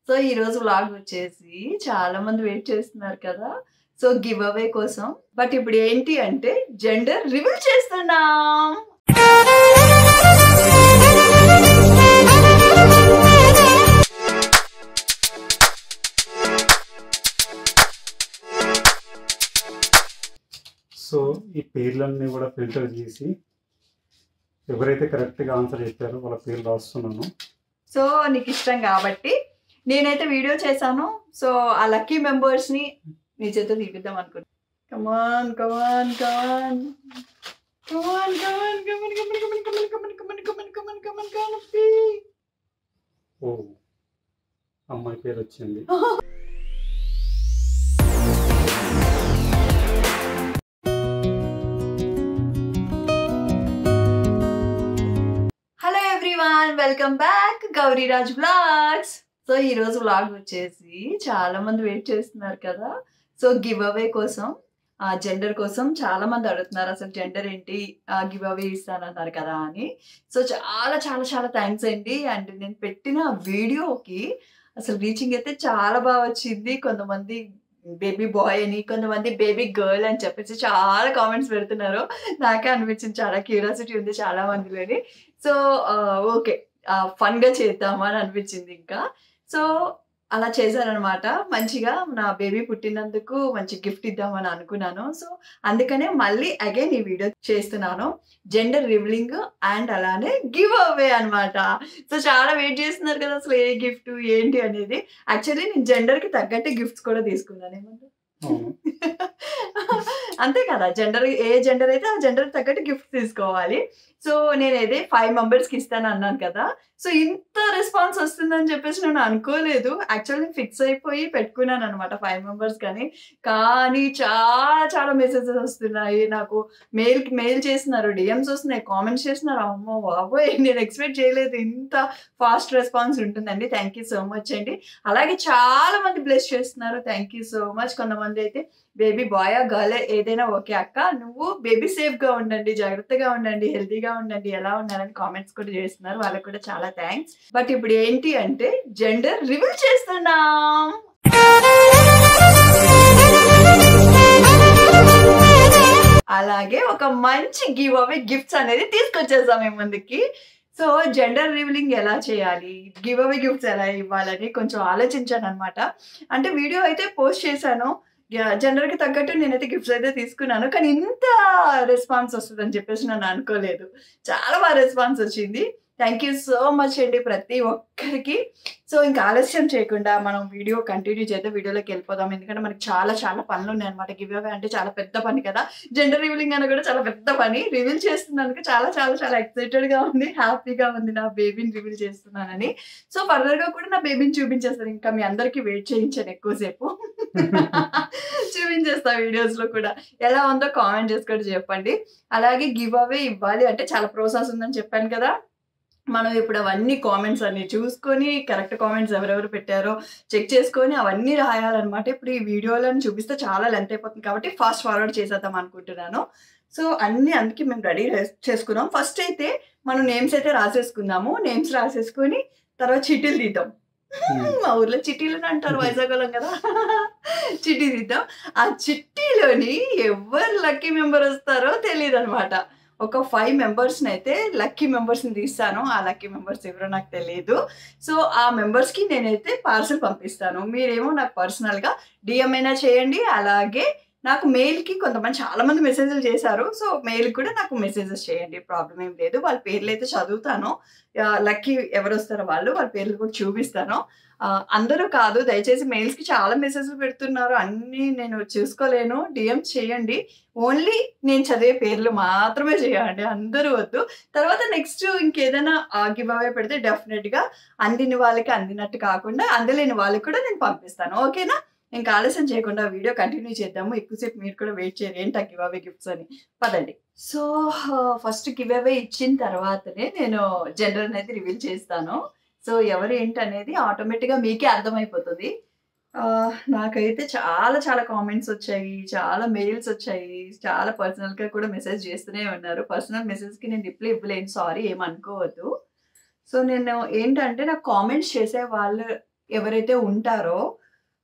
So, ఈరోజు vlog వచ్చేసి చాలా మంది వెయిట్ చేస్తున్నారు కదా! సో, గివ్ అవే కోసం. బట్ ఇప్పుడు ఏంటి అంటే జెండర్ రివీల్ చేస్తున్నాం. సో ఈ పేర్లన్నీ కూడా ఫిల్టర్ చేసి ఎవరైతే కరెక్ట్గా ఆన్సర్ చెప్పారో వాళ్ళ పేర్లు రాస్తున్నాను. సో, నీకు ఇష్టం కాబట్టి నేనైతే వీడియో చేశాను. సో, ఆ లక్కీ మెంబర్స్‌ని నీ చేత తీపిద్దాం అనుకున్నా. కమాన్ కమాన్ కమాన్ కమాన్ కమాన్ కమాన్ కమాన్ కమాన్ కమాన్ కమాన్ కమాన్ కమాన్ కమాన్ కమాన్ ఓ అమ్మాయి పేరు వచ్చింది. Hello everyone, welcome back Gauriraj vlogs. So, ఈరోజు వ్లాగ్ వచ్చేసి చాలా మంది వెయిట్ చేస్తున్నారు కదా! సో, గివ్ అవే కోసం జెండర్ కోసం చాలా మంది అడుగుతున్నారు. అసలు జెండర్ ఏంటి, గివ్ అవే ఇస్తానన్నారు కదా అని. సో, చాలా చాలా చాలా థ్యాంక్స్ అండి. అండ్ నేను పెట్టిన వీడియోకి అసలు రీచింగ్ అయితే చాలా బాగా వచ్చింది. కొంతమంది బేబీ బాయ్ అని, కొంతమంది బేబీ గర్ల్ అని చెప్పేసి చాలా కామెంట్స్ పెడుతున్నారు. నాకే అనిపించింది, చాలా క్యూరియాసిటీ ఉంది చాలా మందిలోని. సో, ఓకే, ఫన్‌గా చేద్దామా అని అనిపించింది ఇంకా. సో, అలా చేశాననమాట. మంచిగా నా బేబీ పుట్టినందుకు మంచి గిఫ్ట్ ఇద్దామని అనుకున్నాను. సో, అందుకనే మళ్ళీ అగైన్ ఈ వీడియో చేస్తున్నాను. జెండర్ రివీలింగ్ అండ్ అలానే గివ్ అవే అనమాట. సో, చాలా వెయిట్ చేస్తున్నారు కదా! అసలు ఏ గిఫ్ట్ ఏంటి అనేది. యాక్చువల్లీ నేను జెండర్‌కి తగ్గట్టే గిఫ్ట్స్ కూడా తీసుకున్నాను. ఏమంటారు? అవును. అంతే కదా! ఏ జెండర్ అయితే ఆ జెండర్‌కి తగ్గట్టు గిఫ్ట్ తీసుకోవాలి. సో, నేనైతే 5 మెంబర్స్‌కి ఇస్తానన్నాను కదా! సో, ఇంత రెస్పాన్స్ వస్తుందని చెప్పేసి నేను అనుకోలేదు. యాక్చువల్లీ ఫిక్స్ అయిపోయి పెట్టుకున్నాననమాట 5 మెంబర్స్ కానీ. కానీ చాలా చాలా మెసేజెస్ వస్తున్నాయి. నాకు మెయిల్ చేస్తున్నారు, డీఎమ్స్ వస్తున్నాయి, కామెంట్స్ చేస్తున్నారు. అమ్మో బాబోయ్! నేను ఎక్స్‌పెక్ట్ చేయలేదు ఇంత ఫాస్ట్ రెస్పాన్స్ ఉంటుందండి. థ్యాంక్ యూ సో మచ్ అండి. అలాగే చాలా మంది బ్లెస్ చేస్తున్నారు. Thank you so much. కొంతమంది అయితే బేబీ బాయా, గర్ల్ ఏదైనా ఓకే అక్క, నువ్వు బేబీ సేఫ్‌గా ఉండండి, జాగ్రత్తగా ఉండండి, హెల్తీగా ఉండండి, ఎలా ఉన్నారని కామెంట్స్ కూడా చేస్తున్నారు. వాళ్ళకి కూడా చాలా థ్యాంక్స్. బట్ ఇప్పుడు ఏంటి అంటే జెండర్ రివీల్ చేస్తున్నాం. అలాగే ఒక మంచి గివ్ అవే గిఫ్ట్స్ అనేది తీసుకొచ్చేసాం మీ ముందుకి. సో, జెండర్ రివీలింగ్ ఎలా చేయాలి, గివ్ అవే గిఫ్ట్స్ ఎలా ఇవ్వాలని కొంచెం ఆలోచించాననమాట. అంటే వీడియో అయితే పోస్ట్ చేశాను. జెండర్‌కి తగ్గట్టు నేనైతే గిఫ్ట్స్ అయితే తీసుకున్నాను. కానీ ఇంత రెస్పాన్స్ వస్తదని చెప్పేసి నేను అనుకోలేదు. చాలా బాగా రెస్పాన్స్ వచ్చింది. థ్యాంక్ యూ సో మచ్ అండి ప్రతి ఒక్కరికి. సో, ఇంకా ఆలస్యం చేయకుండా మనం వీడియో కంటిన్యూ చేద్దాం. వీడియోలోకి వెళ్ళిపోదాం. ఎందుకంటే మనకి చాలా చాలా పనులున్నాయన్నమాట. గివ్ అవే అంటే చాలా పెద్ద పని కదా! జెండర్ రివీలింగ్ అని కూడా చాలా పెద్ద పని. రివీల్ చేస్తున్నందుకు చాలా చాలా చాలా ఎక్సైటెడ్‌గా ఉంది. హ్యాపీగా ఉంది నా బేబీని రివీల్ చేస్తున్నానని. సో, ఫర్దర్‌గా కూడా నా బేబీని చూపించేస్తాను. ఇంకా మీ అందరికీ వెయిట్ చేయించాను ఎక్కువసేపు. చూపించేస్తా వీడియోస్‌లో కూడా. ఎలా ఉందో కామెంట్ చేసి కూడా చెప్పండి. అలాగే గివ్ అవే ఇవ్వాలి అంటే చాలా ప్రాసెస్ ఉందని చెప్పాను కదా! మనం ఇప్పుడు అవన్నీ కామెంట్స్ అన్నీ చూసుకొని, కరెక్ట్ కామెంట్స్ ఎవరెవరు పెట్టారో చెక్ చేసుకొని అవన్నీ రాయాలన్నమాట. ఇప్పుడు ఈ వీడియోలను చూపిస్తే చాలా లెంత్ అయిపోతుంది కాబట్టి ఫాస్ట్ ఫార్వర్డ్ చేసేద్దాం అనుకుంటున్నాను. సో, అందుకే మేము రెడీ చేసుకున్నాం. ఫస్ట్ అయితే మనం నేమ్స్ అయితే రాసేసుకుందాము. నేమ్స్ రాసేసుకొని తర్వాత చీటీలు తీద్దాం. మా ఊర్లో చిట్టీలని అంటారు, వైజాగోళం కదా! చిట్టి తీద్దాం. ఆ చిట్టీలోని ఎవరు లక్కీ మెంబర్ వస్తారో తెలీదనమాట. ఒక 5 మెంబర్స్‌నైతే లక్కీ మెంబర్స్‌ని తీస్తాను. ఆ లక్కీ మెంబర్స్ ఎవరో నాకు తెలీదు. సో, ఆ మెంబర్స్‌కి నేనైతే పార్సెల్ పంపిస్తాను. మీరేమో నాకు పర్సనల్‌గా డీఎం అయినా చేయండి. అలాగే నాకు మెయిల్‌కి చాలా మంది మెసేజ్‌లు చేశారు. సో, మెయిల్‌కి కూడా నాకు మెసేజెస్ చేయండి. ప్రాబ్లమ్ ఏం లేదు. వాళ్ళ పేర్లయితే చదువుతాను. లక్కీ ఎవరొస్తారో వాళ్ళ పేర్లు కూడా చూపిస్తాను. అందరూ కాదు, దయచేసి మెయిల్స్‌కి చాలా మెసేజ్‌లు పెడుతున్నారు. అన్నీ నేను చూసుకోలేను. డీఎం చేయండి. ఓన్లీ నేను చదివే పేర్లు మాత్రమే చేయండి. అందరూ వద్దు. తర్వాత నెక్స్ట్ ఇంకేదైనా గివ్ అవే పెడితే డెఫినిట్‌గా అందిన వాళ్ళకి అందినట్టు కాకుండా అందలేని వాళ్ళకి కూడా నేను పంపిస్తాను. ఓకేనా? ఇంకా ఆలస్యం చేయకుండా వీడియో కంటిన్యూ చేద్దాము. ఎక్కువసేపు మీరు కూడా వెయిట్ చేయరు. ఏంటా గివ్ అవే గిఫ్ట్స్ అని. పదండి. సో, ఫస్ట్ గివ్ అవే ఇచ్చిన తర్వాతనే నేను జెండర్ అనేది రివీల్ చేస్తాను. సో, ఎవరు ఏంటనేది ఆటోమేటిక్‌గా మీకే అర్థమైపోతది. నాకైతే చాలా చాలా కామెంట్స్ వచ్చాయి. చాలా మెయిల్స్ వచ్చాయి. చాలా పర్సనల్‌గా కూడా మెసేజ్ చేస్తూనే ఉన్నారు. పర్సనల్ మెసేజ్‌కి నేను రిప్లై ఇవ్వలేను. సారీ, ఏమనుకోవద్దు. సో, నేను ఏంటంటే నాకు కామెంట్స్ చేసే వాళ్ళు ఎవరైతే ఉంటారో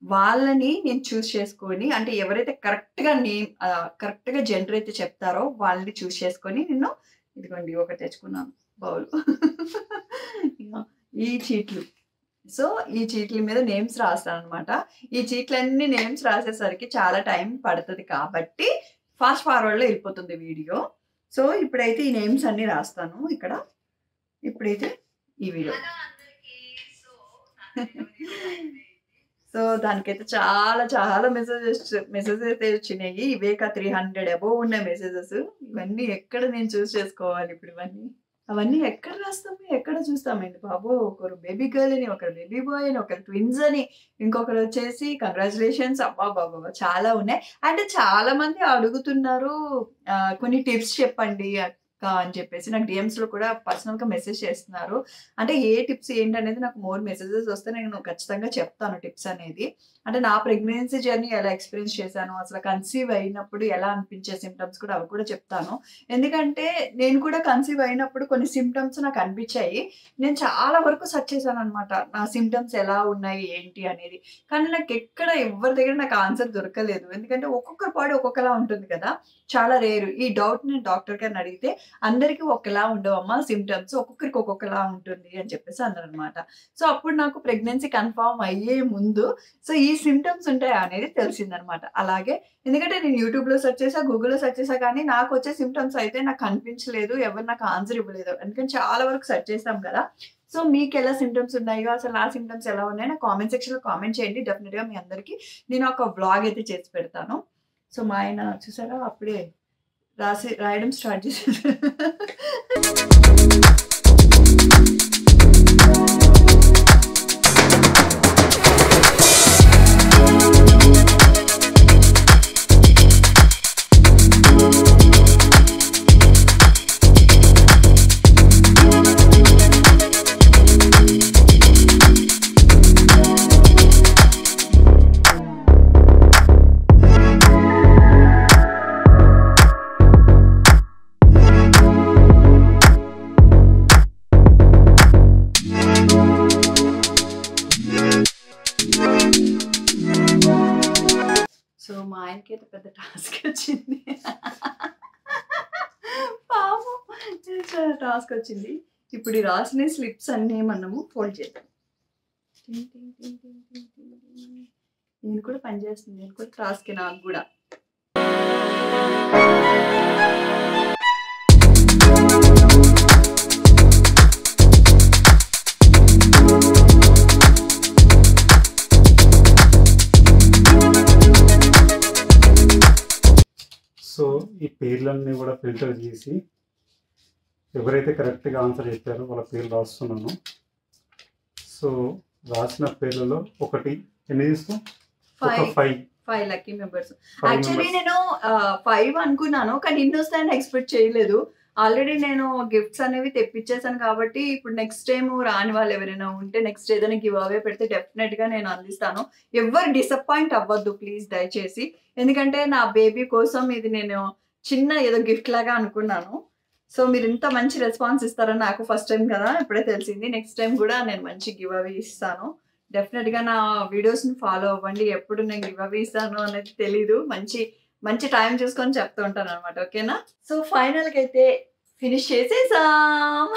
వాళ్ళని నేను చూస్ చేసుకొని, అంటే ఎవరైతే కరెక్ట్‌గా జెండర్ అయితే చెప్తారో వాళ్ళని చూస్ చేసుకొని నేను ఇదిగోండి ఒకటి తెచ్చుకున్నాను బౌల్. ఈ చీట్లు. సో, ఈ చీట్ల మీద నేమ్స్ రాస్తాననమాట. ఈ చీట్లన్నీ నేమ్స్ రాసేసరికి చాలా టైం పడతది కాబట్టి ఫాస్ట్ ఫార్వర్డ్‌లో ఎళ్ళిపోతుంది వీడియో. సో, ఇప్పుడైతే ఈ నేమ్స్ అన్నీ రాస్తాను ఇక్కడ. ఇప్పుడైతే ఈ వీడియో. సో, దానికైతే చాలా మెసేజెస్ అయితే వచ్చినాయి. ఇవేక 300 అబోవ్ ఉన్నాయి మెసేజెస్. ఇవన్నీ ఎక్కడ నేను చూస్ చేసుకోవాలి ఇప్పుడు ఇవన్నీ? అవన్నీ ఎక్కడ రాస్తాము? ఎక్కడ చూస్తామండి బాబు! ఒకరు బేబీ గర్ల్ అని, ఒకరు బేబీ బాయ్ అని, ఒకరు ట్విన్స్ అని, ఇంకొకరొచ్చేసి కంగ్రాచ్యులేషన్స్ అబ్బబ్బబ్బా! చాలా ఉన్నాయి. అంటే చాలా మంది అడుగుతున్నారు కొన్ని టిప్స్ చెప్పండి అక్క అని చెప్పేసి. నాకు డీఎమ్స్‌లో కూడా పర్సనల్‌గా మెసేజ్ చేస్తున్నారు. అంటే ఏ టిప్స్ ఏంటనేది నాకు మోర్ మెసేజెస్ వస్తే నేను ఖచ్చితంగా చెప్తాను టిప్స్ అనేది. అంటే నా ప్రెగ్నెన్సీ జర్నీ ఎలా ఎక్స్‌పీరియన్స్ చేశాను, అసలు కన్సీవ్ అయినప్పుడు ఎలా అనిపించే సింప్టమ్స్ కూడా అవి కూడా చెప్తాను. ఎందుకంటే నేను కూడా కన్సీవ్ అయినప్పుడు కొన్ని సింప్టమ్స్ నాకు అనిపించాయి. నేను చాలా వరకు సెర్చ్ చేశాననమాట. నా సింప్టమ్స్ ఎలా ఉన్నాయి, ఏంటి అనేది. కానీ నాకెక్కడ ఎవ్వరి దగ్గర నాకు ఆన్సర్ దొరకలేదు. ఎందుకంటే ఒక్కొక్కరి బాడీ ఒక్కొక్కలా ఉంటుంది కదా! చాలా రేర్. ఈ డౌట్ నేను డాక్టర్ గారిని అడిగితే అందరికి ఒకలా ఉండవమ్మా సింప్టమ్స్. ఒక్కొక్కరికి ఒక్కొక్కలా ఉంటుంది అని చెప్పేసి అన్నారనమాట. సో, అప్పుడు నాకు ప్రెగ్నెన్సీ కన్ఫర్మ్ అయ్యే ముందు సో, ఈ సింప్టమ్స్ ఉంటాయా అనేది తెలిసిందనమాట. అలాగే ఎందుకంటే నేను యూట్యూబ్‌లో సెర్చ్ చేశా, గూగుల్‌లో సెర్చ్ చేశా కానీ నాకొచ్చే సింప్టమ్స్ అయితే నాకు కనిపించలేదు. ఎవరు నాకు ఆన్సర్ ఇవ్వలేదు. ఎందుకంటే చాలా వరకు సెర్చ్ చేసాం కదా! సో, మీకెలా సింప్టమ్స్ ఉన్నాయో, అసలు నా సింప్టమ్స్ ఎలా ఉన్నాయో నాకు కామెంట్ సెక్షన్‌లో కామెంట్ చేయండి. డెఫినిట్‌గా మీ అందరికి నేను ఒక వ్లాగ్ అయితే చేసి పెడతాను. సో, మా ఆయన చూసారా అప్పుడే రాయడం స్టార్ట్ చేసేసారు. సో, మా ఆయనకైతే పెద్ద టాస్క్ వచ్చింది. పాపం చాలా టాస్క్ వచ్చింది. ఇప్పుడు ఈ రాసిన స్లిప్స్ అన్నీ మనము ఫోల్డ్ చేద్దాం. నేను కూడా పని చేస్తుంది. నేను కూడా టాస్కే నాకు కూడా. సో ఈ పేర్లన్నీ కూడా ఫిల్టర్ చేసి ఎవరైతే కరెక్ట్గా ఆన్సర్ చెప్పారో వాళ్ళ పేర్లు రాస్తున్నాను. సో రాసిన పేర్లలో ఒకటి ఎన్ని తీస్తాం? ఒక 5 లక్కీ మెంబర్స్. యాక్చువల్లీ నేను 5 అనుకున్నాను కానీ ఇన్ని వస్తాయని ఎక్స్పెక్ట్ చేయలేదు. ఆల్రెడీ నేను గిఫ్ట్స్ అనేవి తెప్పించేసాను కాబట్టి ఇప్పుడు నెక్స్ట్ టైం రాని వాళ్ళు ఎవరైనా ఉంటే నెక్స్ట్ ఏదైనా గివ్ అవే పెడితే డెఫినెట్గా నేను అందిస్తాను. ఎవరు డిసప్పాయింట్ అవ్వద్దు ప్లీజ్ దయచేసి. ఎందుకంటే నా బేబీ కోసం ఇది నేను చిన్న ఏదో గిఫ్ట్ లాగా అనుకున్నాను. సో మీరు ఇంత మంచి రెస్పాన్స్ ఇస్తారని నాకు ఫస్ట్ టైం కదా ఇప్పుడే తెలిసింది. నెక్స్ట్ టైం కూడా నేను మంచి గివ్ అవే ఇస్తాను. డెఫినెట్గా నా వీడియోస్ని ఫాలో అవ్వండి. ఎప్పుడు నేను గివ్ అవే ఇస్తాను అనేది తెలీదు. మంచి టైం చూసుకొని చెప్తూ ఉంటాను అనమాట. ఓకేనా? సో ఫైనల్గా అయితే ఫినిష్ చేసేసాం.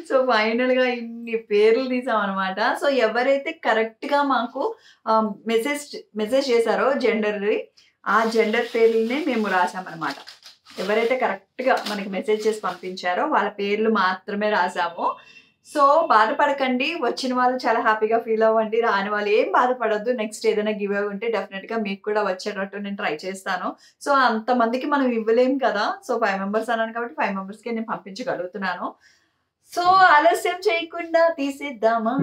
సో ఫైనల్గా ఇన్ని పేర్లు తీసాం అనమాట. సో ఎవరైతే కరెక్ట్గా మాకు మెసేజ్ చేశారో జెండర్ని, ఆ జెండర్ పేర్లనే మేము రాసామన్నమాట. ఎవరైతే కరెక్ట్గా మనకి మెసేజ్ చేసి పంపించారో వాళ్ళ పేర్లు మాత్రమే రాసాము. సో బాధపడకండి, వచ్చిన వాళ్ళు చాలా హ్యాపీగా ఫీల్ అవ్వండి, రాని వాళ్ళు ఏం బాధపడద్దు. నెక్స్ట్ ఏదైనా గివ్ అవే ఉంటే డెఫినెట్గా మీకు కూడా వచ్చేటట్టు నేను ట్రై చేస్తాను. సో అంతమందికి మనం ఇవ్వలేం కదా. సో 5 మెంబర్స్ అన్నాను కాబట్టి 5 మెంబర్స్కి నేను పంపించగలుగుతున్నాను. సో ఆలస్యం చేయకుండా తీసేద్దామా?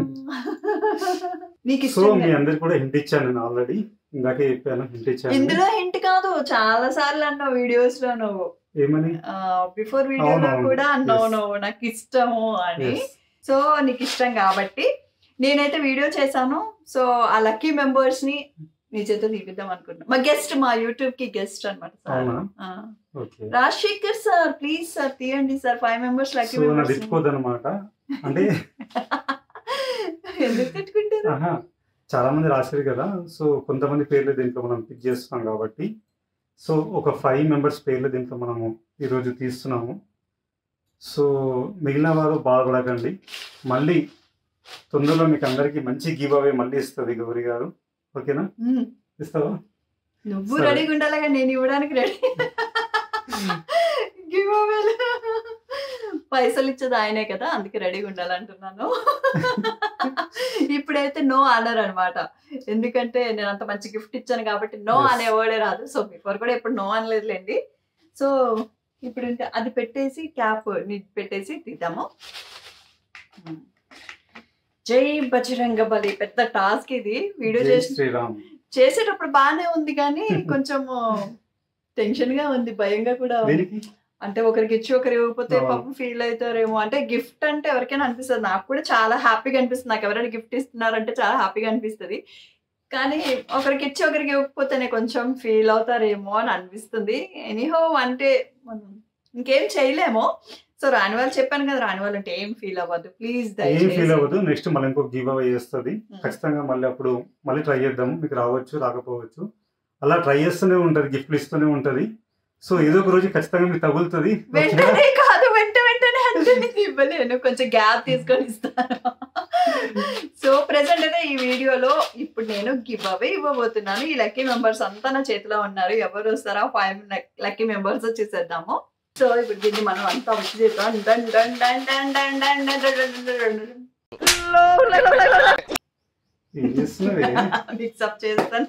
మీకు మీ అందరికి కూడా హింట్ ఇచ్చాను నేను ఆల్రెడీ. ఇందాకే చెప్పాను హింట్ ఇచ్చాను. ఇందులో హింట్ కాదు, చాలా సార్లు అన్నావు వీడియోస్ లో నువ్వు. ఏమని? బిఫోర్ వీడియోలో కూడా అన్నావు నువ్వు నాకు ఇష్టము అని. సో నీకు ఇష్టం కాబట్టి నేనైతే వీడియో చేశాను. సో ఆ లక్కీ మెంబర్స్ ని నీ చేత తీపిద్దాం అనుకుంటున్నా. మా గెస్ట్, మా యూట్యూబ్ కి గెస్ట్ అనమాట. రాజశేఖర్ సార్ ప్లీజ్ సార్ తీయండి సార్ 5 మెంబర్స్ లక్కీ మెంబర్స్. అంటే ఎందుకు తిట్టుకుంటారు? ఆహా! చాలా మంది రాశారు కదా! సో, కొంతమంది పేర్లు దీంట్లో మనం పిక్ చేస్తున్నాం కాబట్టి, సో, ఒక 5 మెంబర్స్ పేర్లు దీంట్లో మనము ఈరోజు తీస్తున్నాము. సో, మిగిలిన వారు బాధపడకండి. మళ్ళీ తొందరలో మీకు అందరికీ మంచి గివ్ అవే మళ్ళీ ఇస్తది గౌరి గారు. ఓకేనా? ఇస్తావా? నువ్వు సరే. రెడీగా ఉండాలిగా, నేను ఇవ్వడానికి రెడీ. గివ్ అవేలు పైసలు ఇచ్చేది ఆయనే కదా, అందుకే రెడీగా ఉండాలంటున్నాను. ఇప్పుడైతే నో అనరు అనమాట, ఎందుకంటే నేను అంత మంచి గిఫ్ట్ ఇచ్చాను కాబట్టి నో Yes. అనే వర్డే రాదు. సో బిఫోర్ కూడా ఎప్పుడు నో అనలేదులేండి. సో ఇప్పుడు ఇంకా అది పెట్టేసి క్యాప్ పెట్టేసి తీద్దాము. జై బజరంగ బలి, పెద్ద టాస్క్ ఇది. వీడియో జై శ్రీరామ్. చేసేటప్పుడు బాగానే ఉంది కానీ కొంచెం టెన్షన్ గా ఉంది, భయంగా కూడా ఉంది. దేనికి? అంటే ఒకరికి ఇచ్చి ఒకరు ఇవ్వకపోతే అవును. పాపం ఫీల్ అవుతారేమో. అంటే గిఫ్ట్ అంటే ఎవరికైనా అనిపిస్తుంది, నాకు కూడా చాలా హ్యాపీగా అనిపిస్తుంది. నాకు ఎవరైనా గిఫ్ట్ ఇస్తున్నారంటే చాలా హ్యాపీగా అనిపిస్తుంది. కానీ ఒకరికి ఇచ్చి ఒకరికి ఇవ్వకపోతేనే కొంచెం ఫీల్ అవుతారేమో అని అనిపిస్తుంది. ఎనీహో అంటే మనం ఇంకేం చేయలేము. సో రాని వాళ్ళు చెప్పాను కదా, రాని వాళ్ళు అంటే ఏం ఫీల్ అవ్వద్దు ప్లీజ్, ఏం ఫీల్ దయచేసి. అవ్వదు. నెక్స్ట్ మళ్ళీ ఇంకొక గివ్ అవే చేస్తది. ఖచ్చితంగా మళ్ళీ అప్పుడు మళ్ళీ ట్రై చేద్దాము. మీకు రావచ్చు, రాకపోవచ్చు. అలా ట్రై చేస్తూనే ఉంటది, గిఫ్ట్లు ఇస్తూనే ఉంటది. సో ఏదో ఒక రోజు ఖచ్చితంగా మీకు తగులుతది. ఓకేనా? వెంటనే కాదు, వెంటనే అంటే నేను ఇవ్వలేను, కొంచెం గ్యాప్ తీసుకొని ఇస్తాను. సో ప్రెసెంట్ అయితే ఈ వీడియోలో ఇప్పుడు నేను గివ్ అవే ఇవ్వబోతున్నాను. ఈ లక్కీ మెంబర్స్ అంతా నా చేతిలో ఉన్నారు. ఎవరు వస్తారా 5 లక్కీ మెంబర్స్ చేసేద్దాము. సో ఇప్పుడు దీన్ని మనం అంతా వచ్చి చేద్దాం. ఏం చేస్తున్నావే? మిక్సప్ చేస్తాను.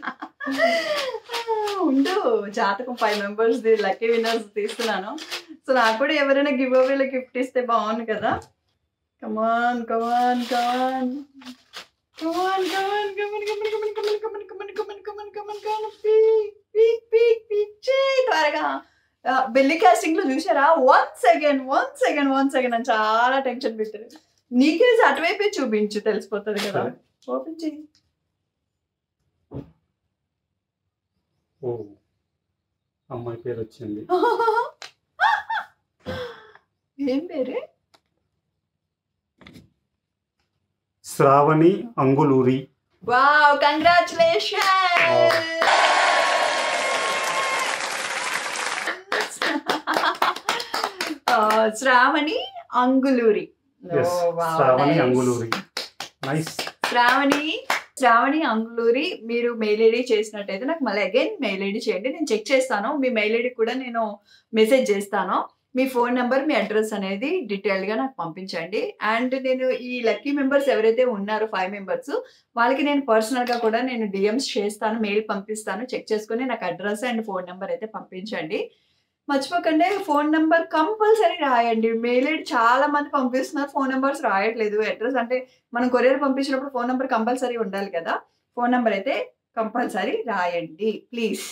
ఉండు, జాతకం 5 మెంబర్స్ లక్కీ విన్నర్స్ తీస్తున్నాను. సో నాకు కూడా ఎవరైనా గివ్ అవేలో గిఫ్ట్ ఇస్తే బాగుంది కదా. కమాన్ కమాన్ కమాన్ కమాన్ కమాన్ కమాన్ కమాన్ కమాన్ కమాన్ కమాన్ కమాన్ కమాన్ కమాన్ కమాన్ పీక్ పీక్ పీక్ పీక్ చేయి త్వరగా. బెల్లి కాస్టింగ్ లో చూసారా, వన్ సెకండ్ అని చాలా టెన్షన్ పెట్టారు. నీకే అటువైపే చూపించు, తెలిసిపోతుంది కదా. ఓపెన్ చేయి. ఓ, అమ్మాయి పేరు వచ్చింది. ఏం పేరే? Sravani Anguluri. Wow, congratulation. Sravani Anguluri. Yes, Sravani Anguluri. Nice. Sravani Anguluri మీరు మెయిల్ ఐడి చేసినట్టయితే నాకు మళ్ళీ అగైన్ మెయిల్ ఐడి చేయండి, నేను చెక్ చేస్తాను. మీ మెయిల్ ఐడి కూడా నేను మెసేజ్ చేస్తాను. మీ ఫోన్ నెంబర్, మీ అడ్రస్ అనేది డీటెయిల్గా నాకు పంపించండి. అండ్ నేను ఈ లక్కీ మెంబర్స్ ఎవరైతే ఉన్నారో 5 మెంబర్స్ వాళ్ళకి నేను పర్సనల్గా కూడా నేను డిఎమ్స్ చేస్తాను, మెయిల్ పంపిస్తాను. చెక్ చేసుకొని నాకు అడ్రస్ అండ్ ఫోన్ నెంబర్ అయితే పంపించండి. మర్చిపోకండి, ఫోన్ నెంబర్ కంపల్సరీ రాయండి. మెయిల్ ఐడి చాలా మంది పంపిస్తున్నారు, ఫోన్ నెంబర్స్ రాయట్లేదు. అడ్రస్ అంటే మనం కొరియర్ పంపించినప్పుడు ఫోన్ నెంబర్ కంపల్సరీ ఉండాలి కదా. ఫోన్ నెంబర్ అయితే కంపల్సరీ రాయండి ప్లీజ్.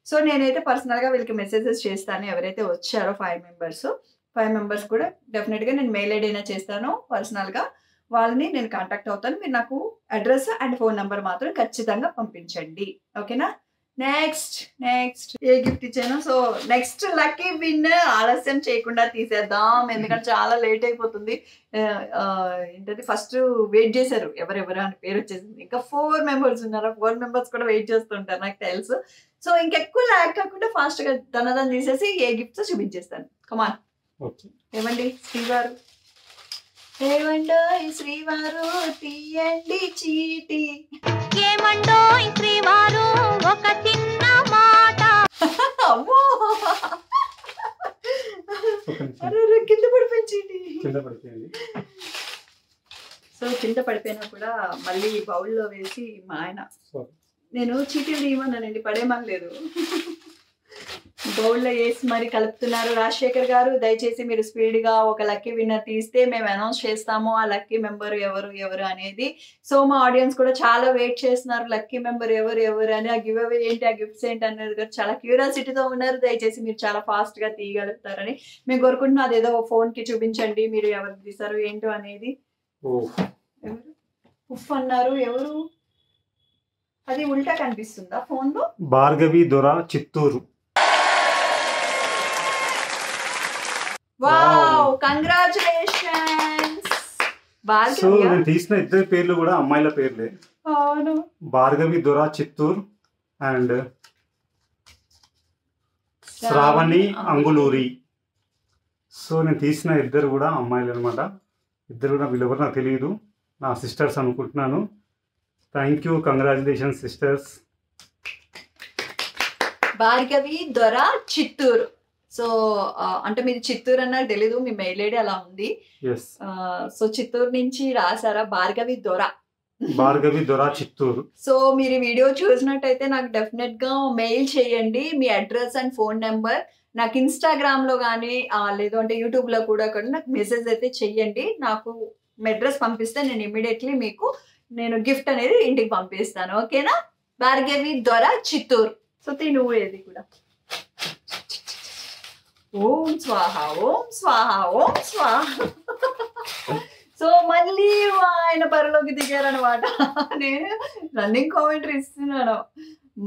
సో నేనైతే పర్సనల్గా వీళ్ళకి మెసేజెస్ చేస్తాను. ఎవరైతే వచ్చారో 5 మెంబర్స్ కూడా డెఫినెట్గా నేను మెయిల్ ఐడి అయినా చేస్తాను, పర్సనల్గా వాళ్ళని నేను కాంటాక్ట్ అవుతాను. మీరు నాకు అడ్రస్ అండ్ ఫోన్ నెంబర్ మాత్రం ఖచ్చితంగా పంపించండి. ఓకేనా? నెక్స్ట్ ఏ గిఫ్ట్ ఇచ్చాను. సో నెక్స్ట్ లక్కీ విన్నర్ ఆలస్యం చేయకుండా తీసేద్దాం, ఎందుకంటే చాలా లేట్ అయిపోతుంది. ఏంటది, ఫస్ట్ వెయిట్ చేశారు ఎవరెవరు అని పేరు వచ్చేసింది. ఇంకా 4 మెంబర్స్ ఉన్నారు, 4 మెంబర్స్ కూడా వెయిట్ చేస్తుంటారు నాకు తెలుసు. సో ఇంకెక్కువ ల్యాక్ కాకుండా ఫాస్ట్ గా దనదం తీసేసి ఏ గిఫ్ట్స్ చూపించేస్తాను. కమాన్. ఏమండి శ్రీవారు, ఏమండో శ్రీవారు తీయండి చీటి. ఏమండో శ్రీవారు ఒక చిన్న మాట. అమ్మో, అరే కింద పడిపోయింది చీటి. సో కింద పడిపోయినా కూడా మళ్ళీ బౌల్లో వేసి మా ఆయన, నేను చీటీలు తీయమన్నానండి, పడేమనలేదు. బౌల్లో వేసి మరి కలుపుతున్నారు. రాజశేఖర్ గారు దయచేసి మీరు స్పీడ్గా ఒక లక్కీ విన్నర్ తీస్తే మేము అనౌన్స్ చేస్తాము ఆ లక్కీ మెంబర్ ఎవరు అనేది. సో మా ఆడియన్స్ కూడా చాలా వెయిట్ చేస్తున్నారు, లక్కీ మెంబర్ ఎవరు అని, ఆ గివ్ అవే ఏంటి, ఆ గిఫ్ట్స్ ఏంటి అనేది కూడా చాలా క్యూరియాసిటీతో ఉన్నారు. దయచేసి మీరు చాలా ఫాస్ట్గా తీయగలుగుతారని మేము కోరుకుంటున్నాం. అదేదో ఫోన్కి చూపించండి మీరు ఎవరు తీసారు ఏంటో అనేది. ఎవరు ఉఫ్ అన్నారు, ఎవరు? అది ఉల్టా కనిపిస్తుందా ఫోన్ లో? భార్గవి దొర, చిత్తూరు. Wow, congratulations. సో నేను తీసిన ఇద్దరు పేర్లు కూడా అమ్మాయిల పేర్లే. అవును. భార్గవి దొర చిత్తూర్ అండ్ శ్రావణి అంగులూరి. సో నేను తీసిన ఇద్దరు కూడా అమ్మాయిలు అనమాట. ఇద్దరు కూడా వీళ్ళెవరు నాకు తెలియదు, నా సిస్టర్స్ అనుకుంటున్నాను. Thank you, congratulations sisters. Bhargavi దొర చిత్తూరు. సో అంటే మీరు చిత్తూరు అన్నది తెలీదు, మీ మెయిల్ ఐడి అలా ఉంది. సో చిత్తూరు నుంచి రాసారా భార్గవి దొర. భార్గవి దొర చిత్తూరు. సో మీరు వీడియో చూసినట్టయితే నాకు డెఫినెట్ గా మెయిల్ చేయండి మీ అడ్రస్ అండ్ ఫోన్ నెంబర్. నాకు ఇన్స్టాగ్రామ్ లో కానీ లేదు అంటే యూట్యూబ్ లో కూడా నాకు మెసేజ్ అయితే చెయ్యండి. నాకు అడ్రస్ పంపిస్తే నేను ఇమీడియట్లీ మీకు నేను గిఫ్ట్ అనేది ఇంటికి పంపిస్తాను. ఓకేనా? భార్గవి దొర చిత్తూరు. సో నువ్వు ఏది కూడా ఓం స్వాహ ఓం స్వాహ ఓం స్వాహ. సో మళ్ళీ ఆయన బరిలోకి దిగారనమాట. నేను రన్నింగ్ కామెంటరీ ఇస్తున్నాను.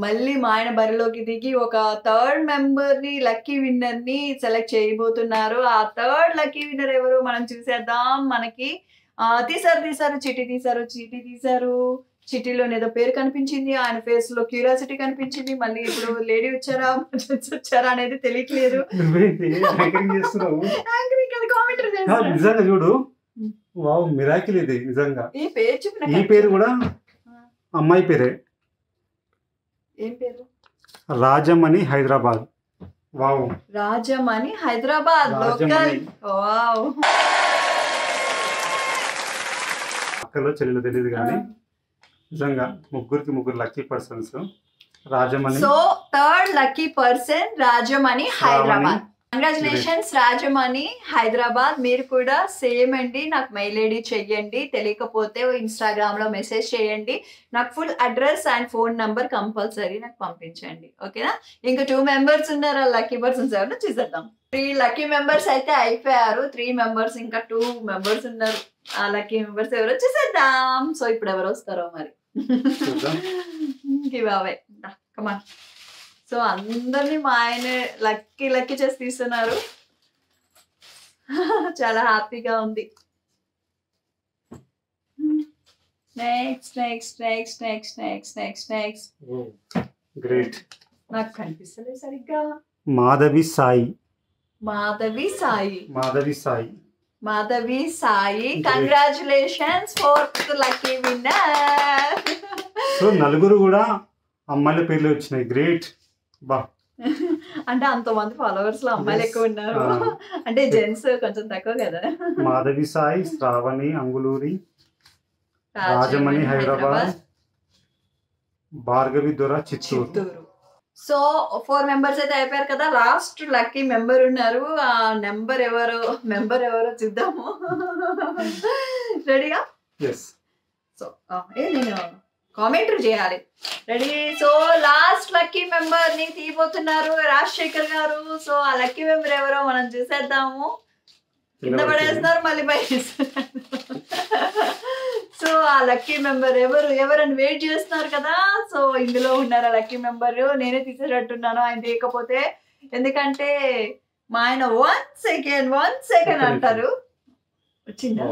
మళ్ళీ మా ఆయన బరిలోకి దిగి ఒక థర్డ్ మెంబర్ని లక్కీ విన్నర్ని సెలెక్ట్ చేయబోతున్నారు. ఆ థర్డ్ లక్కీ విన్నర్ ఎవరు మనం చూసేద్దాం. మనకి తీసారు చీటీ తీసారు. చిట్టీలో ఏదో పేరు కనిపించింది, ఆయన ఫేస్ లో క్యూరియాసిటీ కనిపించింది. మళ్ళీ ఇప్పుడు లేడీ వచ్చారా అనేది తెలియట్లేదు. చూడు, వావ్ మిరాకిల్ ఇది నిజంగా. ఈ పేరు చెప్పిన ఈ పేరు కూడా అమ్మాయి పేరే. ఏం పేరు? Rajamani Hyderabad. Wow, Rajamani Hyderabad local. Wow, అక్కలో చెల్లెలు తెలియదు కానీ నిజంగా ముగ్గురు lucky persons. Rajamani. So third lucky person Rajamani Hyderabad. Congratulations Rajamani Hyderabad. మీరు కూడా సేమ్ అండి, నాకు మెయిల్ ఐడి చెయ్యండి. తెలియకపోతే ఇన్స్టాగ్రామ్ లో మెసేజ్ చేయండి. నాకు full address and phone number compulsory నాకు పంపించండి. ఓకేనా? ఇంకా 2 మెంబర్స్ ఉన్నారు. లక్కీ పర్సన్స్ ఎవరు చూసేద్దాం. 3 లక్కీ మెంబర్స్ అయితే అయిపోయారు. 3 మెంబర్స్, ఇంకా 2 మెంబర్స్ ఉన్నారు. ఆ లక్కీ మెంబర్స్ ఎవరో చూసేద్దాం. సో ఇప్పుడు ఎవరు వస్తారో మరి. గివ్-అవే. Come on. సో అందరినీ మా ఆయన లక్కీ చేసి తీస్తున్నారు. చాలా హ్యాపీగా ఉంది. నెక్స్ట్. గ్రేట్. నాకు కనిపిస్తలేదు సరిగ్గా. Madhavi Sai. Congratulations fourth lucky winner. So నలుగురు కూడా అమ్మాయిల పేర్లు వచ్చినాయి. గ్రేట్. బా, అంటే అంతమంది ఫాలోవర్స్ లో అమ్మాయిలు ఎక్కువ ఉన్నారు. అంటే జెంట్స్ కొంచెం తక్కువ కదా. మాధవి సాయి, శ్రావణి అంగులూరి, రాజమణి హైదరాబాద్, భార్గవి దొర చిత్తూరు. సో 4 మెంబర్స్ అయితే అయిపోయారు కదా. లాస్ట్ లక్కీ మెంబర్ ఉన్నారు. ఆ మెంబర్ ఎవరో చూద్దాము. రెడీగా? సో నేను కామెంటరీ చేయాలి. Ready? So last lucky member ని తీయబోతున్నారు రాజశేఖర్ గారు. సో ఆ లక్కీ మెంబర్ ఎవరో మనం చూసేద్దాము. కింద పడేస్తున్నారు, మళ్ళీ బయట. సో ఆ లక్కీ మెంబర్ ఎవరని వెయిట్ చేస్తున్నారు కదా. సో ఇందులో ఉన్నారు ఆ లక్కీ మెంబర్. నేనే తీసేటట్టున్నాను ఆయన తీయకపోతే. ఎందుకంటే మా ఆయన 1 సెకండ్ అంటారు. వచ్చిందా?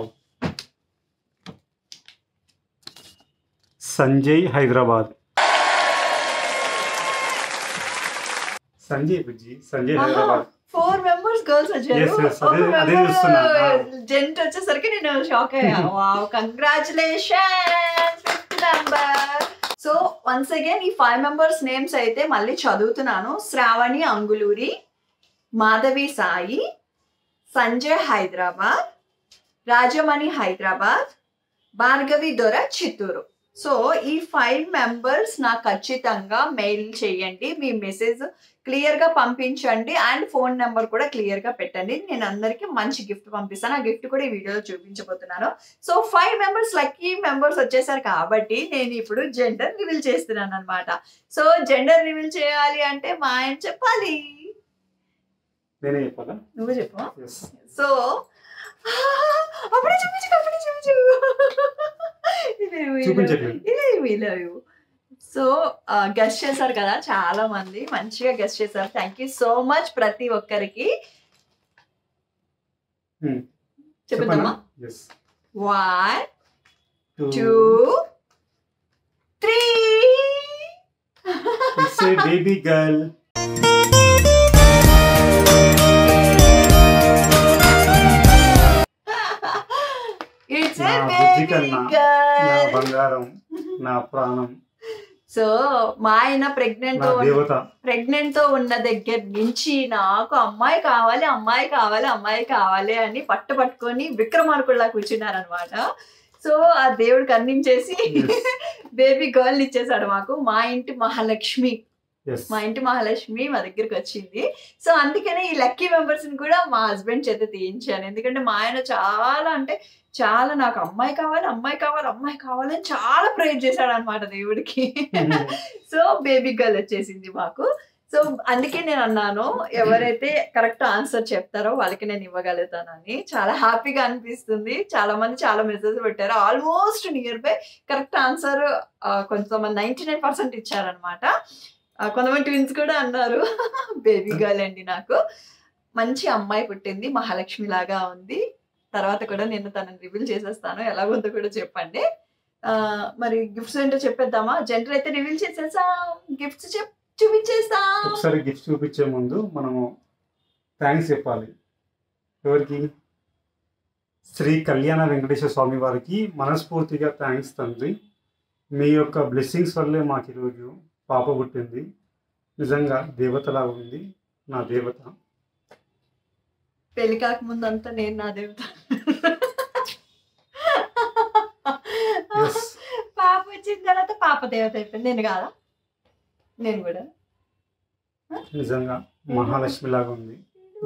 సంజయ్ హైదరాబాద్. సంజయ్ 4 మెంబర్స్ గర్ల్స్ వచ్చారు. జెంట్ వచ్చేసరికి నేను షాక్ అయ్యా. Wow, congratulations 5th member. So once again ఈ 5 మెంబర్స్ నేమ్స్ అయితే మళ్ళీ చదువుతున్నాను. శ్రావణి అంగులూరి, మాధవి సాయి, సంజయ్ హైదరాబాద్, రాజమణి హైదరాబాద్, భార్గవి దొర చిత్తూరు. సో ఈ 5 మెంబర్స్ నాకు ఖచ్చితంగా మెయిల్ చేయండి. మీ మెసేజ్ క్లియర్ గా పంపించండి అండ్ ఫోన్ నెంబర్ కూడా క్లియర్ గా పెట్టండి. నేను అందరికి మంచి గిఫ్ట్ పంపిస్తాను. ఆ గిఫ్ట్ కూడా ఈ వీడియోలో చూపించబోతున్నాను. సో 5 మెంబర్స్ లక్కీ మెంబర్స్ వచ్చేసారు కాబట్టి నేను ఇప్పుడు జెండర్ రివీల్ చేస్తున్నాను అనమాట. సో జెండర్ రివీల్ చేయాలి అంటే మా ఆయన చెప్పాలి. నువ్వు చెప్పు. సో అప్పుడే చూపించు. సో గెస్ట్ చేశారు కదా చాలా మంది, మంచిగా గెస్ట్ చేశారు. థ్యాంక్ యూ సో మచ్ ప్రతి ఒక్కరికి. చెప్తామా? 1 2 2 3 It's a baby girl. It's నా a బుజ్జి baby కన్నా, నా girl. బంగారం, నా ప్రాణం, సో మా ఆయన నా ప్రెగ్నెంట్ దేవత. తో ఉన్న దగ్గర నుంచి నాకు అమ్మాయి కావాలి అమ్మాయి కావాలి అమ్మాయి కావాలి అని పట్టుకొని విక్రమార్కుల్లా కూర్చున్నారనమాట. సో ఆ దేవుడికి అందించేసి Yes. బేబీ గర్ల్ ఇచ్చేసాడు మాకు. మా ఇంటి మహాలక్ష్మి Yes. మా దగ్గరికి వచ్చింది. సో అందుకనే ఈ లక్కీ మెంబర్స్ ని కూడా మా హస్బెండ్ చేత తీయించాను. ఎందుకంటే మా ఆయన చాలా అంటే చాలా నాకు అమ్మాయి కావాలి అమ్మాయి కావాలి అమ్మాయి కావాలి అని చాలా ప్రేర్ చేశాడు అనమాట దేవుడికి. సో బేబీ గర్ల్ వచ్చేసింది మాకు. సో అందుకే నేను అన్నాను ఎవరైతే కరెక్ట్ ఆన్సర్ చెప్తారో వాళ్ళకి నేను ఇవ్వగలుగుతానని. చాలా హ్యాపీగా అనిపిస్తుంది. చాలా మంది చాలా మెసేజ్ పెట్టారు. Almost near by correct answer కొంతమంది 99% ఇచ్చారనమాట. కొంతమంది ట్విన్స్ కూడా అన్నారు. బేబీ గర్ల్ అండి నాకు. మంచి అమ్మాయి పుట్టింది, మహాలక్ష్మి లాగా ఉంది. తర్వాత కూడా నేను తనని రివీల్ చేసేస్తాను, ఎలాగుందో కూడా చెప్పండి. మరి గిఫ్ట్స్ ఏంటో చెప్పేద్దామా? జెండర్ అయితే రివీల్ చేసేసాం, గిఫ్ట్స్ చూపించేస్తాం. ఒకసారి గిఫ్ట్ చూపించే ముందు మనము థ్యాంక్స్ చెప్పాలి. ఎవరికి? శ్రీ కళ్యాణ వెంకటేశ్వర స్వామి వారికి మనస్ఫూర్తిగా థ్యాంక్స్ తండ్రి. మీ యొక్క బ్లెస్సింగ్స్ వల్లే మాకు ఈరోజు పాప పుట్టింది. నిజంగా దేవతలా ఉంది, నా దేవత. పెళ్లి కాకముందు అంతా నేను నా దేవత. Yes. పాప వచ్చిన తర్వాత పాప దేవత అయిపోయింది. నేను కాదా? నేను కూడా నిజంగా మహాలక్ష్మి లాగా ఉంది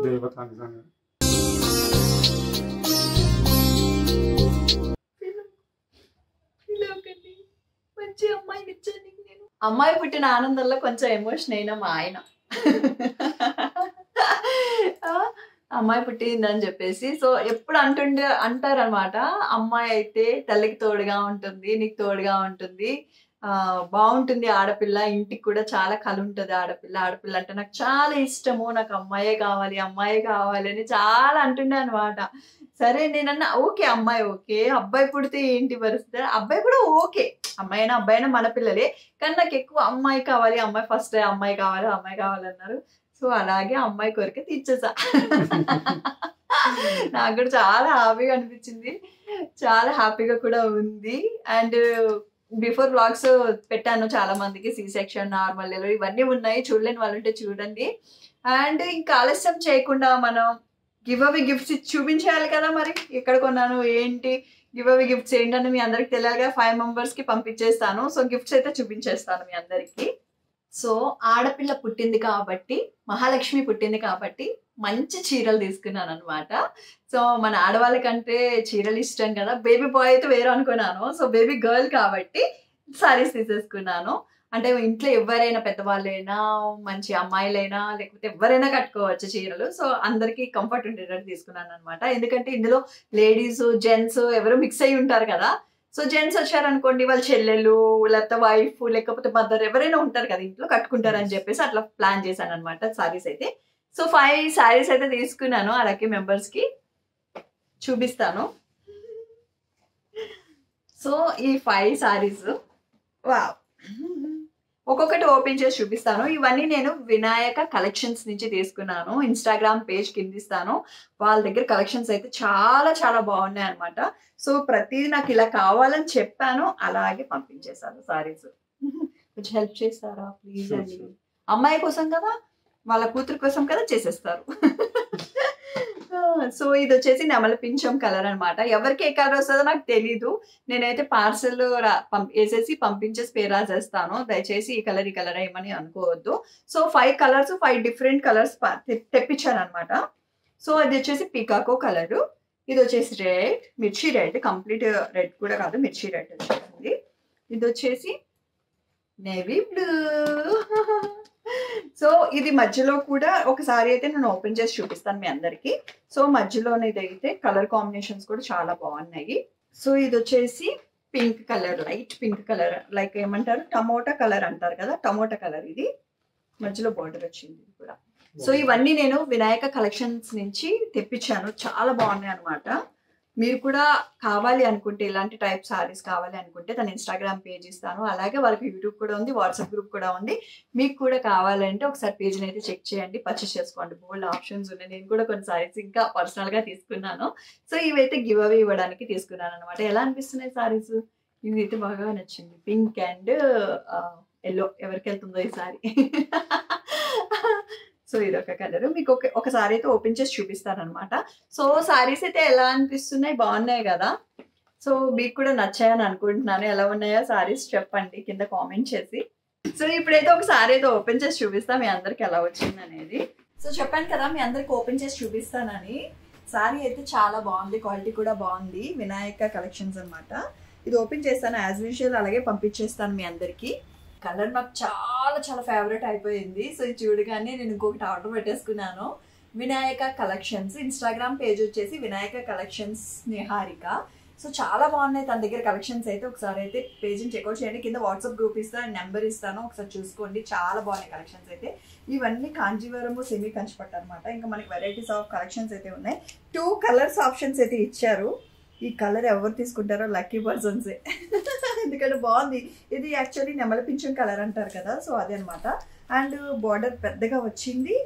దేవత. నిజంగా మంచి అమ్మాయిని ఇచ్చాను నేను. అమ్మాయి పుట్టిన ఆనందంలో కొంచెం ఎమోషన్ అయినా మా ఆయన అమ్మాయి పుట్టిందని చెప్పేసి. సో ఎప్పుడు అంటారనమాట, అమ్మాయి అయితే తల్లికి తోడుగా ఉంటుంది, నీకు తోడుగా ఉంటుంది, బాగుంటుంది ఆడపిల్ల, ఇంటికి కూడా చాలా కళ ఉంటుంది ఆడపిల్ల. ఆడపిల్ల అంటే నాకు చాలా ఇష్టము, నాకు అమ్మాయే కావాలి అని చాలా అంటుండే అనమాట. సరే నేనన్నా ఓకే అమ్మాయి ఓకే, అబ్బాయి పుడితే ఏంటి పరిస్థితి? అబ్బాయి కూడా ఓకే, అమ్మాయి అయినా అబ్బాయి అయినా మన పిల్లలే, కానీ నాకు ఎక్కువ అమ్మాయి కావాలి, అమ్మాయి ఫస్ట్ అమ్మాయి కావాలి అన్నారు. సో అలాగే అమ్మాయి కోరిక తీర్చేసా. నాకు కూడా చాలా హ్యాపీగా అనిపించింది, చాలా హ్యాపీగా కూడా ఉంది. అండ్ బిఫోర్ వ్లాగ్స్ పెట్టాను చాలా మందికి, సి సెక్షన్, నార్మల్ డెలివరీ ఇవన్నీ ఉన్నాయి. చూడలేని వాళ్ళు ఉంటే చూడండి. అండ్ ఇంకా ఆలస్యం చేయకుండా మనం గివ్ అవే గిఫ్ట్స్ చూపించేయాలి కదా. మరి ఎక్కడ కొన్నాను ఏంటి, గివ్ అవే గిఫ్ట్స్ ఏంటని మీ అందరికి తెలియాలిగా. 5 మెంబర్స్కి పంపించేస్తాను. సో గిఫ్ట్స్ అయితే చూపించేస్తాను మీ అందరికి. సో ఆడపిల్ల పుట్టింది కాబట్టి, మహాలక్ష్మి పుట్టింది కాబట్టి మంచి చీరలు తీసుకున్నాను అనమాట. సో మన ఆడవాళ్ళకంటే చీరలు ఇష్టం కదా. బేబీ బాయ్ అయితే వేరే అనుకున్నాను. సో బేబీ గర్ల్ కాబట్టి సారీస్ తీసేసుకున్నాను. అంటే ఇంట్లో ఎవరైనా పెద్దవాళ్ళైనా, మంచి అమ్మాయిలైనా, లేకపోతే ఎవరైనా కట్టుకోవచ్చు చీరలు. సో అందరికీ కంఫర్ట్ ఉండేటట్టు తీసుకున్నాను అనమాట. ఎందుకంటే ఇందులో లేడీస్ జెంట్స్ ఎవరు మిక్స్ అయ్యి ఉంటారు కదా. సో జెంట్స్ వచ్చారనుకోండి, వాళ్ళ చెల్లెలు లేకపోతే వైఫ్ లేకపోతే మదర్ ఎవరైనా ఉంటారు కదా ఇంట్లో, కట్టుకుంటారని చెప్పేసి అట్లా ప్లాన్ చేశాను అనమాట సారీస్ అయితే. సో 5 సారీస్ అయితే తీసుకున్నాను. అలాగే మెంబర్స్కి చూపిస్తాను. సో ఈ 5 సారీస్ వావ్, ఒక్కొక్కటి ఓపెన్ చేసి చూపిస్తాను. ఇవన్నీ నేను వినాయక కలెక్షన్స్ నుంచి తీసుకున్నాను. ఇన్స్టాగ్రామ్ పేజ్ కింద ఇస్తాను. వాళ్ళ దగ్గర కలెక్షన్స్ అయితే చాలా చాలా బాగున్నాయి అనమాట. సో ప్రతిదీ నాకు ఇలా కావాలని చెప్పాను, అలాగే పంపించేశాను సారీస్. కొంచెం హెల్ప్ చేస్తారా ప్లీజ్ అండి? అమ్మాయి కోసం కదా, వాళ్ళ కూతురు కోసం కదా, చేసేస్తారు. సో ఇది వచ్చేసి నెమలి పింఛం కలర్ అనమాట. ఎవరికి ఏ కలర్ వస్తుందో నాకు తెలీదు. నేనైతే పార్సల్ వేసేసి పంపించేసి పేరు రాసేస్తాను. దయచేసి ఈ కలర్ ఏమని అనుకోవద్దు. సో 5 కలర్స్ 5 డిఫరెంట్ కలర్స్ తెప్పించాను అనమాట. సో అది వచ్చేసి పీకాకో కలరు, ఇది వచ్చేసి రెడ్, మిర్చి రెడ్, కంప్లీట్ రెడ్ కూడా కాదు, మిర్చి రెడ్ వచ్చేసింది. ఇది వచ్చేసి నేవీ బ్లూ. సో ఇది మధ్యలో కూడా ఒకసారి అయితే నేను ఓపెన్ చేసి చూపిస్తాను మీ అందరికి. సో మధ్యలోనే ఇదైతే కలర్ కాంబినేషన్స్ కూడా చాలా బాగున్నాయి. సో ఇది వచ్చేసి pink colour, light pink colour, like ఏమంటారు టమోటా కలర్ అంటారు కదా, టమోటా కలర్. ఇది మధ్యలో బార్డర్ వచ్చింది కూడా. సో ఇవన్నీ నేను వినాయక కలెక్షన్స్ నుంచి తెప్పించాను, చాలా బాగున్నాయి అనమాట. మీరు కూడా కావాలి అనుకుంటే ఇలాంటి టైప్ సారీస్ కావాలి అనుకుంటే తన ఇన్స్టాగ్రామ్ పేజ్ ఇస్తాను. అలాగే వాళ్ళకి యూట్యూబ్ కూడా ఉంది, వాట్సాప్ గ్రూప్ కూడా ఉంది. మీకు కూడా కావాలంటే ఒకసారి పేజ్ని అయితే చెక్ చేయండి, పర్చేస్ చేసుకోండి. బోల్డ్ ఆప్షన్స్ ఉన్నాయి. నేను కూడా కొన్ని సారీస్ ఇంకా పర్సనల్గా తీసుకున్నాను. సో ఇవైతే గివ్ అవే ఇవ్వడానికి తీసుకున్నాను అనమాట. ఎలా అనిపిస్తున్నాయి సారీస్? ఇది అయితే బాగా నచ్చింది, పింక్ అండ్ ఎల్లో. ఎవరికి వెళ్తుందో ఈ సారీ. సో ఇదొక కలర్. మీకు ఒకసారి అయితే ఓపెన్ చేసి చూపిస్తాను అనమాట. సో సారీస్ అయితే ఎలా అనిపిస్తున్నాయి? బాగున్నాయి కదా? సో మీకు కూడా నచ్చాయని అనుకుంటున్నాను. ఎలా ఉన్నాయో సారీస్ చెప్పండి కింద కామెంట్ చేసి. సో ఇప్పుడైతే ఒక సారీ అయితే ఓపెన్ చేసి చూపిస్తా మీ అందరికి ఎలా వచ్చింది అనేది. సో చెప్పాను కదా మీ అందరికి ఓపెన్ చేసి చూపిస్తానని. సారీ అయితే చాలా బాగుంది, క్వాలిటీ కూడా బాగుంది. వినాయక కలెక్షన్స్ అనమాట. ఇది ఓపెన్ చేస్తాను యాజ్ యూజువల్, అలాగే పంపించేస్తాను మీ అందరికి. కలర్ నాకు చాలా చాలా ఫేవరెట్ అయిపోయింది. సో ఇది చూడగానే నేను ఇంకొకటి ఆర్డర్ పెట్టేసుకున్నాను. వినాయక కలెక్షన్స్ ఇన్స్టాగ్రామ్ పేజ్ వచ్చేసి వినాయక కలెక్షన్స్ నిహారిక. సో చాలా బాగున్నాయి తన దగ్గర కలెక్షన్స్ అయితే. ఒకసారి అయితే పేజ్ని చెక్అవుట్ చేయండి. కింద వాట్సాప్ గ్రూప్ ఇస్తాను, నెంబర్ ఇస్తాను, ఒకసారి చూసుకోండి. చాలా బాగున్నాయి కలెక్షన్స్ అయితే. ఇవన్నీ కాంజీవరము సెమీ కంచిపట్టు అనమాట. ఇంకా మనకి వెరైటీస్ ఆఫ్ కలెక్షన్స్ అయితే ఉన్నాయి. 2 కలర్స్ ఆప్షన్స్ అయితే ఇచ్చారు. ఈ కలర్ ఎవరు తీసుకుంటారో లక్కీ పర్సన్సే. ఎందుకంటే బాగుంది. ఇది యాక్చువల్లీ నెమలి పింఛం కలర్ అంటారు కదా, సో అదే అనమాట. అండ్ బార్డర్ పెద్దగా వచ్చింది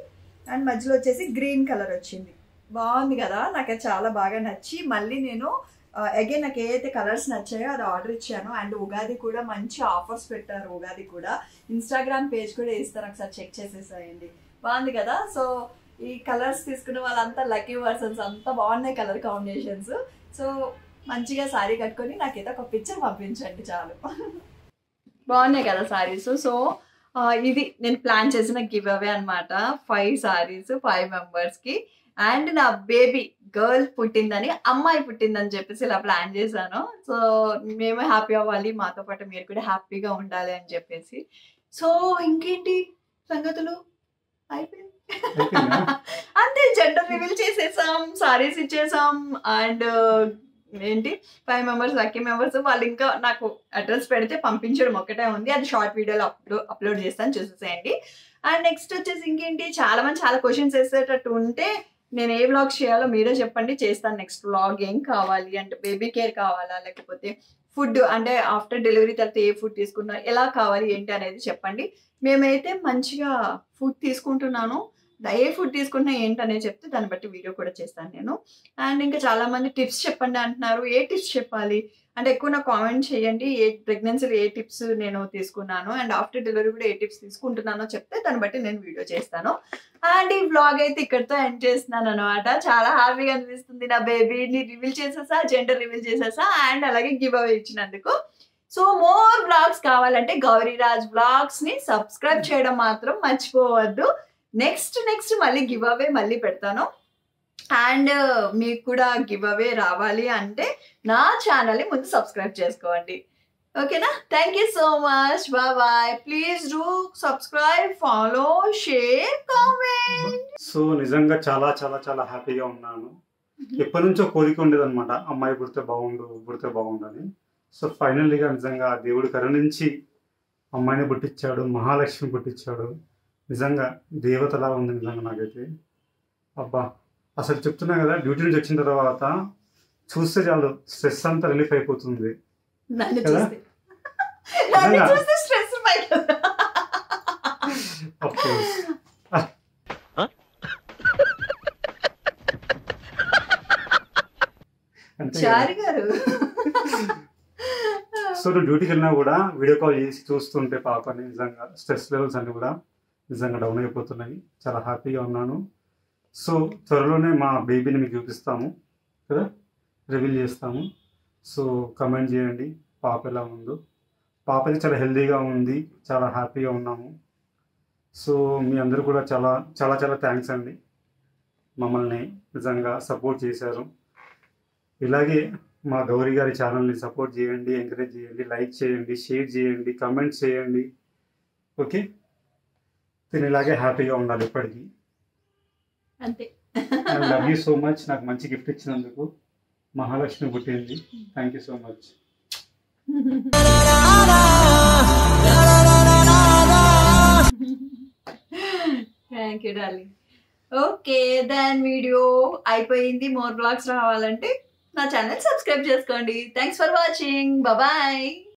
అండ్ మధ్యలో వచ్చేసి గ్రీన్ కలర్ వచ్చింది. బాగుంది కదా? నాకు చాలా బాగా నచ్చి మళ్ళీ నేను అగైన్ నాకు ఏదైతే కలర్స్ నచ్చాయో అది ఆర్డర్ ఇచ్చాను. అండ్ ఉగాది కూడా మంచి ఆఫర్స్ పెట్టారు. ఉగాది కూడా ఇన్స్టాగ్రామ్ పేజ్ కూడా ఇస్తారు, ఒకసారి చెక్ చేసేసాయండి. బాగుంది కదా? సో ఈ కలర్స్ తీసుకున్న వాళ్ళంతా లక్కీ పర్సన్స్. అంతా బాగున్నాయి కలర్ కాంబినేషన్స్. సో మంచిగా సారీ కట్టుకొని నాకైతే ఒక పిక్చర్ పంపించండి చాలు. బాగున్నాయి కదా సారీస్? సో ఇది నేను ప్లాన్ చేసిన గివ్ అవే అనమాట. 5 సారీస్ 5 మెంబర్స్కి. అండ్ నా బేబీ గర్ల్ పుట్టిందని, అమ్మాయి పుట్టిందని చెప్పేసి ఇలా ప్లాన్ చేశాను. సో మేము హ్యాపీ అవ్వాలి, మాతో పాటు మీరు కూడా హ్యాపీగా ఉండాలి అని చెప్పేసి. సో ఇంకేంటి సంగతులు? అయిపోయింది అంతే. జెండర్ రివీల్ చేసేసాం, సారీస్ ఇచ్చేసాం. అండ్ ఏంటి 5 మెంబర్స్ లక్కీ మెంబర్స్. వాళ్ళు ఇంకా నాకు అడ్రస్ పెడితే పంపించడం ఒకటే ఉంది. అది షార్ట్ వీడియోలో అప్లోడ్ చేస్తాను, చూసేసేయండి. అండ్ నెక్స్ట్ వచ్చేసి ఇంకేంటి, చాలా మంది చాలా క్వశ్చన్స్ వేసేటట్టు ఉంటే నేను ఏ వ్లాగ్స్ చేయాలో మీరే చెప్పండి, చేస్తాను. నెక్స్ట్ వ్లాగ్ ఏం కావాలి అంటే బేబీ కేర్ కావాలా, లేకపోతే ఫుడ్ అంటే ఆఫ్టర్ డెలివరీ తర్వాత ఏ ఫుడ్ తీసుకున్నా, ఎలా కావాలి ఏంటి అనేది చెప్పండి. మేమైతే మంచిగా ఫుడ్ తీసుకుంటున్నాను. ఏ ఫుడ్ తీసుకున్నా ఏంటనేది చెప్తే దాన్ని బట్టి వీడియో కూడా చేస్తాను నేను. అండ్ ఇంకా చాలామంది టిప్స్ చెప్పండి అంటున్నారు. ఏ టిప్స్ చెప్పాలి అంటే ఎక్కువ నాకు కామెంట్ చేయండి. ఏ ప్రెగ్నెన్సీలో ఏ టిప్స్ నేను తీసుకున్నాను అండ్ ఆఫ్టర్ డెలివరీ కూడా ఏ టిప్స్ తీసుకుంటున్నానో చెప్తే దాన్ని బట్టి నేను వీడియో చేస్తాను. అండ్ ఈ వ్లాగ్ అయితే ఇక్కడితో ఎండ్ చేస్తున్నాను అనమాట. చాలా హ్యాపీగా అనిపిస్తుంది. నా బేబీని రివీల్ చేసేసా, జెండర్ రివీల్ చేసేసా అండ్ అలాగే గివ్ అవే ఇచ్చినందుకు. సో మోర్ వ్లాగ్స్ కావాలంటే గౌరీరాజ్ వ్లాగ్స్ని సబ్స్క్రైబ్ చేయడం మాత్రం మర్చిపోవద్దు. నెక్స్ట్ మళ్ళీ గివ్ అవే మళ్ళీ పెడతాను. అండ్ మీకు కూడా గివ్ అవే రావాలి అంటే నా ఛానల్ని ముందు సబ్స్క్రైబ్ చేసుకోండి. ఓకేనా? Thank you so much. Bye. Please do subscribe, follow, share, comment. So నిజంగా చాలా చాలా చాలా హ్యాపీగా ఉన్నాను. ఎప్పటి నుంచో కోరిక ఉండేదన్నమాట, అమ్మాయి పుడితే బాగుండు అని. సో ఫైనల్లీగా నిజంగా దేవుడి కరుణించి అమ్మాయిని పుట్టించాడు, మహాలక్ష్మి పుట్టించాడు. నిజంగా దేవతలా ఉంది నిజంగా నాకైతే. అబ్బా అసలు చెప్తున్నా కదా, డ్యూటీ నుంచి వచ్చిన తర్వాత చూస్తే చాలు స్ట్రెస్ అంతా రిలీఫ్ అయిపోతుంది కదా. సో నువ్వు డ్యూటీకి వెళ్ళినా కూడా వీడియో కాల్ చేసి చూస్తుంటే పాపని నిజంగా స్ట్రెస్ లెవెల్స్ అన్ని కూడా నిజంగా డౌన్ అయిపోతున్నాయి. చాలా హ్యాపీగా ఉన్నాను. సో త్వరలోనే మా బేబీని మీకు చూపిస్తాము కదా, రివీల్ చేస్తాము. సో కమెంట్ చేయండి పాప ఎలా ఉందో. పాప అయితే చాలా హెల్తీగా ఉంది, చాలా హ్యాపీగా ఉన్నాము. సో మీ అందరూ కూడా చాలా చాలా చాలా థ్యాంక్స్ అండి, మమ్మల్ని నిజంగా సపోర్ట్ చేశారు. ఇలాగే మా గౌరీ గారి ఛానల్ని సపోర్ట్ చేయండి, ఎంకరేజ్ చేయండి, లైక్ చేయండి, షేర్ చేయండి, కమెంట్స్ చేయండి. ఓకే, నేను ఇలాగే హ్యాపీగా ఉండాలి ఎప్పటికీ. అంతే. I love you so much. నాకు మంచి గిఫ్ట్ ఇచ్చినందుకు. మహాలక్ష్మి పుట్టింది. Thank you so much. Thank you darling. Okay then video అయిపోయింది. మోర్ బ్లాగ్స్ రావాలంటే నా ఛానల్ సబ్స్క్రైబ్ చేసుకోండి. Thanks for watching. బాయ్.